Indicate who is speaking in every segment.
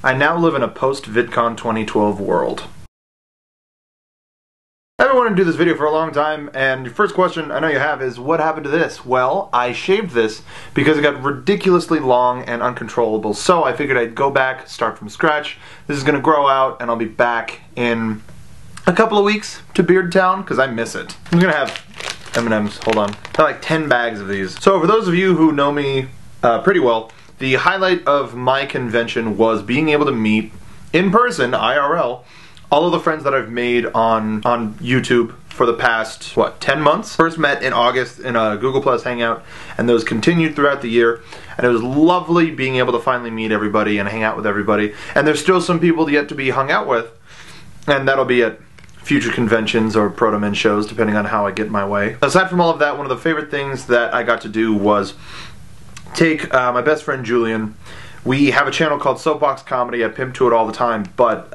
Speaker 1: I now live in a post-VidCon 2012 world. I've been wanting to do this video for a long time, and your first question I know you have is, what happened to this? Well, I shaved this because it got ridiculously long and uncontrollable, so I figured I'd go back, start from scratch. This is going to grow out, and I'll be back in a couple of weeks to Beard Town, because I miss it. I'm going to have M&M's, hold on. I got like 10 bags of these. So for those of you who know me pretty well, the highlight of my convention was being able to meet, in person, IRL, all of the friends that I've made on YouTube for the past, what, 10 months? First met in August in a Google Plus Hangout, and those continued throughout the year, and it was lovely being able to finally meet everybody and hang out with everybody. And there's still some people yet to be hung out with, and that'll be at future conventions or Proto-Men shows, depending on how I get my way. Aside from all of that, one of the favorite things that I got to do was take my best friend Julian. We have a channel called Soapbox Comedy. I pimp to it all the time, but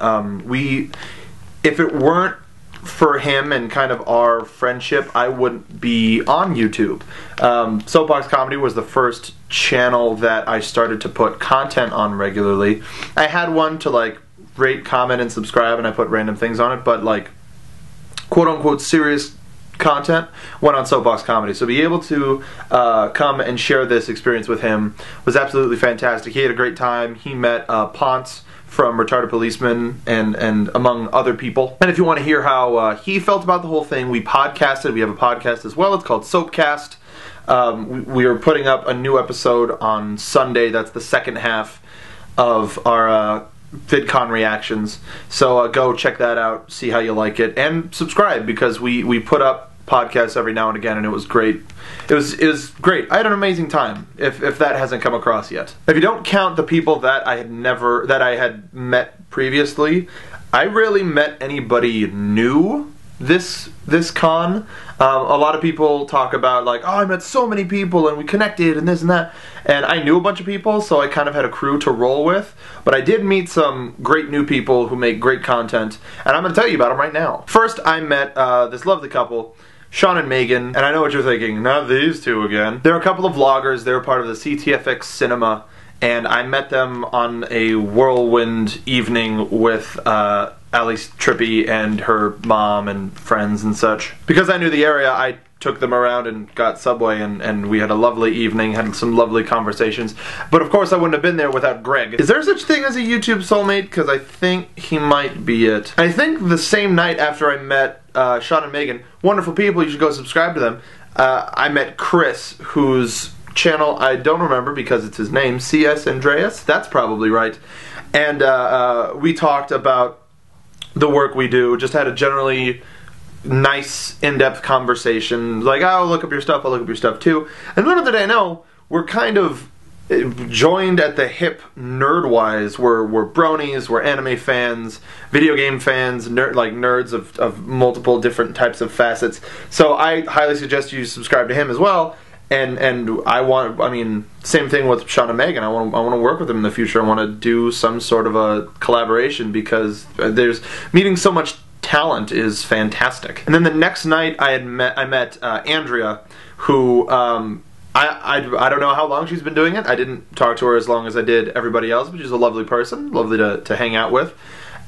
Speaker 1: if it weren't for him and kind of our friendship, I wouldn't be on YouTube. Soapbox Comedy was the first channel that I started to put content on regularly. I had one to like rate, comment, and subscribe, and I put random things on it, but like quote-unquote serious content went on Soapbox Comedy. So be able to come and share this experience with him was absolutely fantastic. He had a great time. He met Ponce from Retarded Policeman and among other people. And if you want to hear how he felt about the whole thing, we podcasted. We have a podcast as well. It's called Soapcast. We are putting up a new episode on Sunday. That's the second half of our VidCon reactions. So go check that out, see how you like it, and subscribe, because we put up podcasts every now and again, and it was great. It was great. I had an amazing time, if that hasn't come across yet. If you don't count the people that I had met previously, I rarely met anybody new this con. A lot of people talk about like, oh, I met so many people and we connected and this and that, and I knew a bunch of people, so I kind of had a crew to roll with. But I did meet some great new people who make great content, and I'm going to tell you about them right now. First, I met this lovely couple, Sean and Megan, and I know what you're thinking, not these two again. They're a couple of vloggers. They're part of the CTFxC cinema, and I met them on a whirlwind evening with Alli Trippy and her mom and friends and such. Because I knew the area, I took them around and got Subway, and we had a lovely evening, had some lovely conversations. But of course I wouldn't have been there without Greg. Is there such thing as a YouTube soulmate? Because I think he might be it. I think the same night after I met Sean and Megan, wonderful people, you should go subscribe to them, I met Chris, whose channel I don't remember because it's his name, CSAndreas, that's probably right. And we talked about the work we do, just had a generally nice, in-depth conversation, like, oh, I'll look up your stuff, I'll look up your stuff too. And little did I know, we're kind of joined at the hip nerd-wise. We're bronies, we're anime fans, video game fans, nerds of multiple different types of facets. So I highly suggest you subscribe to him as well. And I mean, same thing with Sean and Megan. I want to work with them in the future. I want to do some sort of a collaboration, because meeting so much talent is fantastic. And then the next night I met Andrea, who I don't know how long she's been doing it. I didn't talk to her as long as I did everybody else, but she's a lovely person, lovely to hang out with.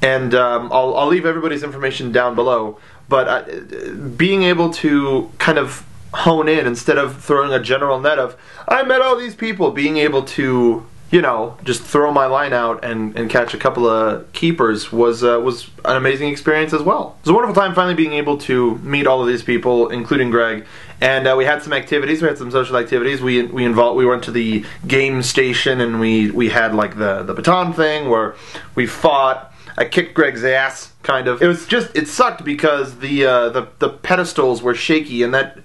Speaker 1: And I'll leave everybody's information down below. But being able to kind of hone in, instead of throwing a general net of, I met all these people, being able to, you know, just throw my line out and catch a couple of keepers was an amazing experience as well. It was a wonderful time finally being able to meet all of these people, including Greg, and we had some activities. We had some social activities. We went to the game station, and we had like the baton thing where we fought. I kicked Greg's ass, kind of. It sucked because the pedestals were shaky, and that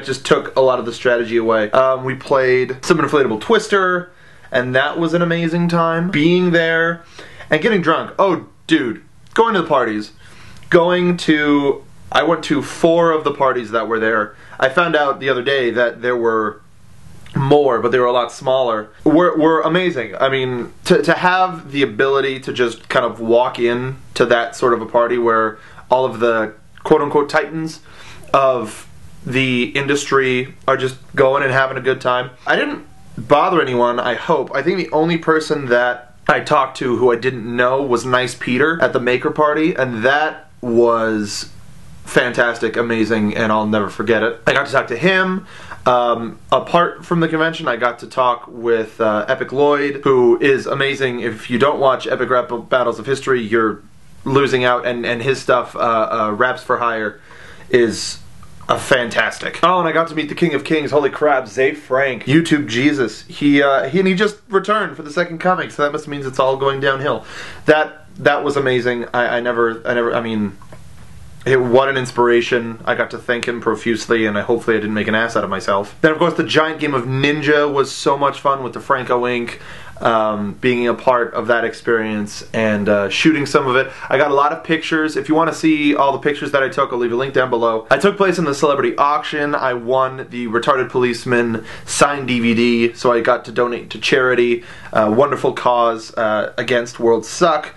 Speaker 1: just took a lot of the strategy away. We played some inflatable Twister, and that was an amazing time. Being there and getting drunk. Oh, dude, going to the parties. I went to 4 of the parties that were there. I found out the other day that there were more, but they were a lot smaller. Were amazing. I mean, to have the ability to just kind of walk in to that sort of a party where all of the quote-unquote titans of the industry are just going and having a good time. I didn't bother anyone, I hope. I think the only person that I talked to, who I didn't know, was Nice Peter at the Maker Party, and that was fantastic, amazing, and I'll never forget it. I got to talk to him. Apart from the convention, I got to talk with Epic Lloyd, who is amazing. If you don't watch Epic Rap Battles of History, you're losing out, and his stuff, Raps for Hire, is fantastic. Oh, and I got to meet the King of Kings, holy crap, Zay Frank, YouTube Jesus. He just returned for the second comic, so that must means it's all going downhill. That was amazing. I mean, what an inspiration. I got to thank him profusely, and hopefully I didn't make an ass out of myself. Then, of course, the giant game of Ninja was so much fun with the Franco Inc., being a part of that experience and shooting some of it. I got a lot of pictures. If you want to see all the pictures that I took, I'll leave a link down below. I took place in the celebrity auction. I won the Retarded Policeman signed DVD, so I got to donate to charity. Wonderful cause against World Suck.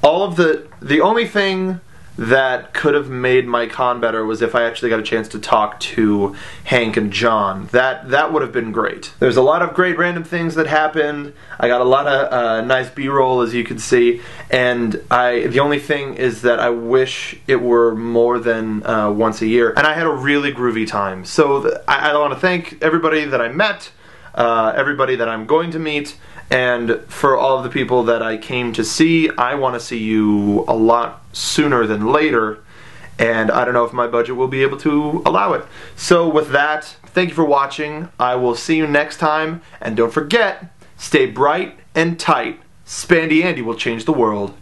Speaker 1: All of the only thing that could have made my con better was if I actually got a chance to talk to Hank and John. That would have been great. There's a lot of great random things that happened. I got a lot of nice B-roll, as you can see, and the only thing is that I wish it were more than once a year. And I had a really groovy time. So I want to thank everybody that I met, everybody that I'm going to meet, and for all of the people that I came to see. I want to see you a lot sooner than later, and I don't know if my budget will be able to allow it. So with that, thank you for watching. I will see you next time, and don't forget, stay bright and tight. Spandy Andy will change the world.